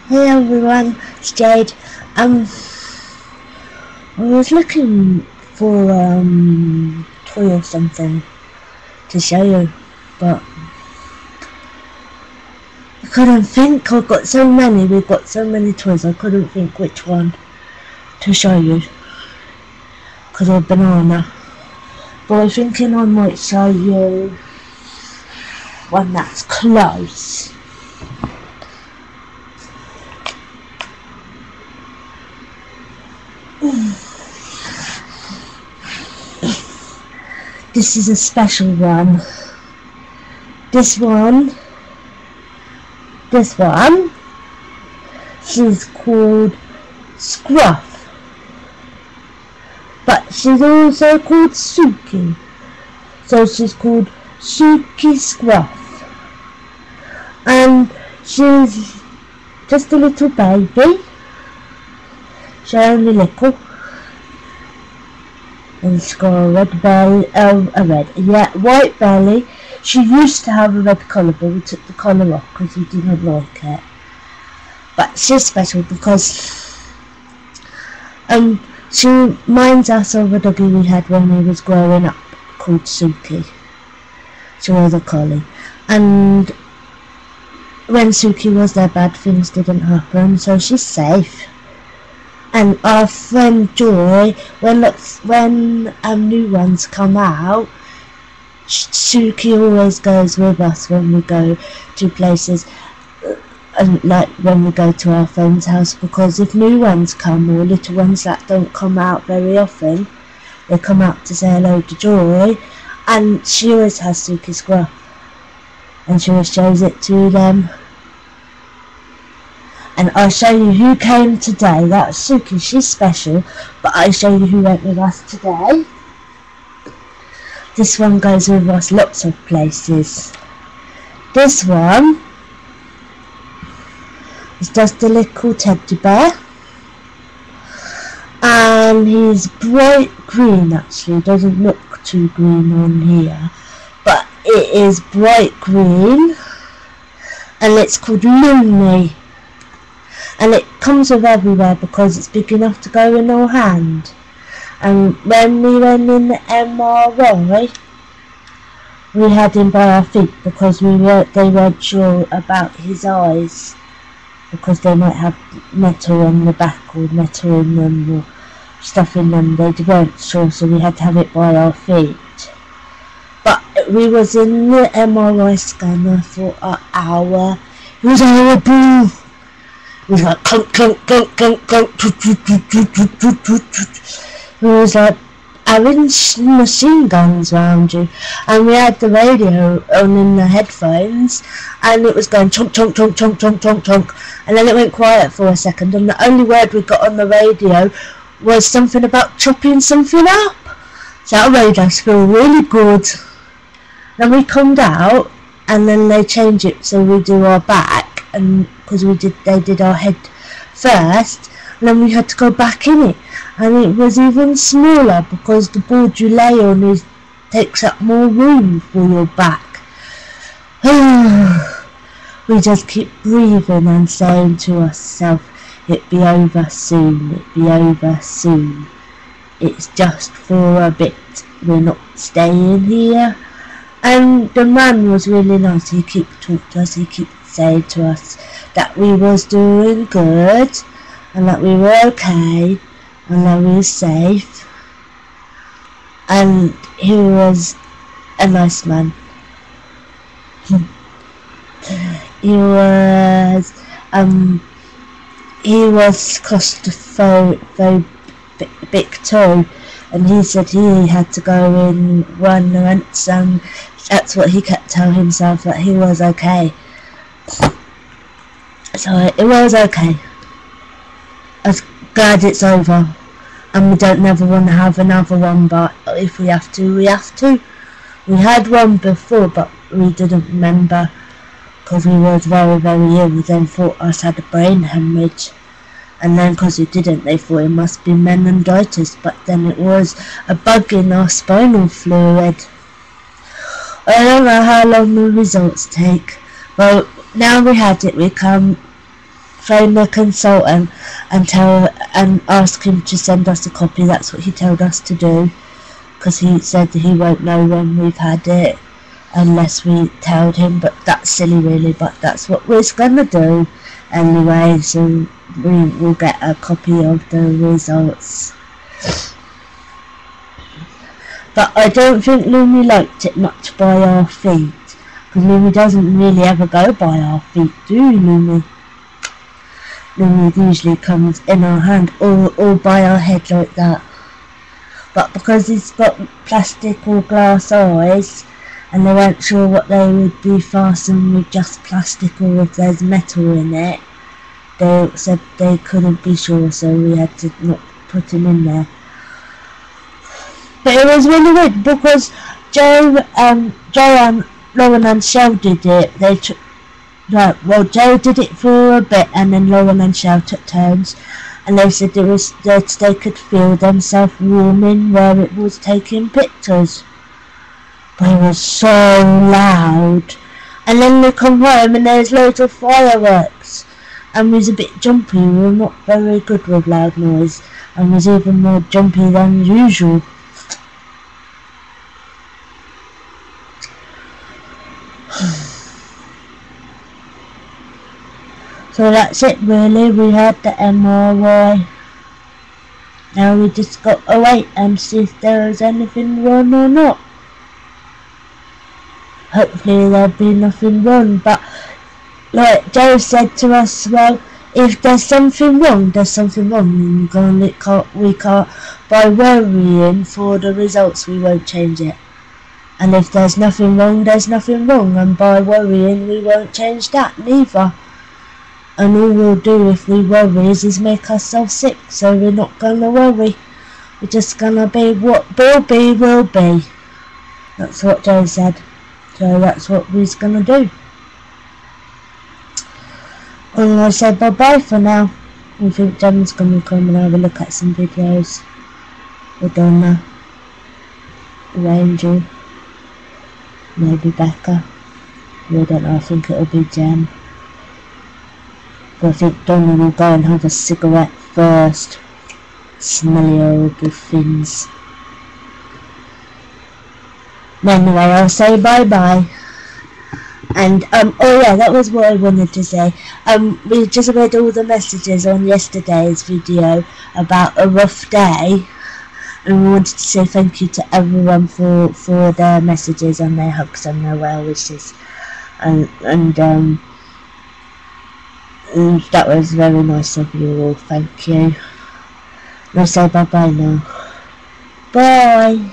Hey everyone, it's Jade. I was looking for toy or something to show you, but I couldn't think. We've got so many toys, I couldn't think which one to show you because of banana. But I was thinking I might show you one that's close. This is a special one. This one, she's called Scruff, but she's also called Suki. So she's called Suki Scruff, and she's just a little baby. She's only little. And she's got a red belly, white belly. She used to have a red collar, but we took the collar off because we didn't like it. But she's special because she reminds us of a doggy we had when we was growing up called Suki. She was a collie, and when Suki was there, bad things didn't happen, so she's safe. And our friend Joy, when new ones come out, Suki always goes with us when we go to places, and like when we go to our friend's house, because if new ones come, or little ones that don't come out very often, they come out to say hello to Joy, and she always has Suki Scruff, and she always shows it to them. And I'll show you who came today. That's Suki, she's special, but I'll show you who went with us today. This one goes with us lots of places. This one is just a little teddy bear, and he's bright green. Actually, doesn't look too green on here, but it is bright green, and it's called Looney. And it comes with everywhere because it's big enough to go in our hand. And when we went in the MRI, we had him by our feet because they weren't sure about his eyes, because they might have metal on the back or metal in them or stuff in them. They weren't sure, so we had to have it by our feet. But we was in the MRI scanner for an hour. It was horrible. It was like clunk, clunk, clunk, clunk, clunk. It was like having machine guns around you. And we had the radio on in the headphones, and it was going chonk, chonk, chonk, chonk, chonk, chonk, chonk. And then it went quiet for a second, and the only word we got on the radio was something about chopping something up. So that made us feel really good. Then we comed out, and then they changed it so we do our back. And because they did our head first, and then we had to go back in it, and it was even smaller because the board you lay on takes up more room for your back. We just keep breathing and saying to ourselves, it'd be over soon, it'd be over soon. It's just for a bit, we're not staying here. And the man was really nice. He kept talking to us, he kept saying to us that we was doing good, and that we were okay, and that we were safe. And he was a nice man. He was claustrophobic too, and he said he had to go in once, and that's what he kept telling himself, that he was okay. So it was okay. I'm glad it's over, and we don't never want to have another one, but if we have to, we have to. We had one before, but we didn't remember because we was very, very ill. We then thought us had a brain hemorrhage, and then because we didn't, they thought it must be meningitis, but then it was a bug in our spinal fluid. I don't know how long the results take, but now we had it, we come phone the consultant and ask him to send us a copy. That's what he told us to do, because he said he won't know when we've had it unless we told him. But that's silly really, but that's what we're gonna do anyway. So we will get a copy of the results. But I don't think Lumi liked it much by our feet, because Lumi doesn't really ever go by our feet, do you, Lumi? Lumi usually comes in our hand or by our head like that. But because he's got plastic or glass eyes, and they weren't sure what they would be fastened with, just plastic or if there's metal in it, they said they couldn't be sure, so we had to not put him in there. But it was really weird because Joe and Lauren and Shell did it. Joe did it for a bit, and then Lauren and Shell took turns, and they said that they could feel themselves warming where it was taking pictures. But it was so loud. And then we come home and there's loads of fireworks, and we was a bit jumpy. We were not very good with loud noise, and was even more jumpy than usual. So that's it really. We had the MRI. Now we just got to wait and see if there is anything wrong or not. Hopefully there'll be nothing wrong, but like Joe said to us, well, if there's something wrong, there's something wrong, and we can't, by worrying for the results, we won't change it. And if there's nothing wrong, there's nothing wrong, and by worrying we won't change that neither. And all we'll do if we worry is make ourselves sick, so we're not gonna worry. We're just gonna be what will be, will be. That's what Joe said. So that's what we're gonna do. I'm gonna say bye bye for now. I think Gemma's gonna come and have a look at some videos. Or Donna. Or Angel. Maybe Becca. We don't know, I think it'll be Jem. But I think Donna will go and have a cigarette first. Smelly horrible things. Anyway, I'll say bye bye. And oh yeah, that was what I wanted to say. We just read all the messages on yesterday's video about a rough day, and we wanted to say thank you to everyone for their messages and their hugs and their well wishes, and that was very nice of you all. Thank you. I'll say bye bye now. Bye.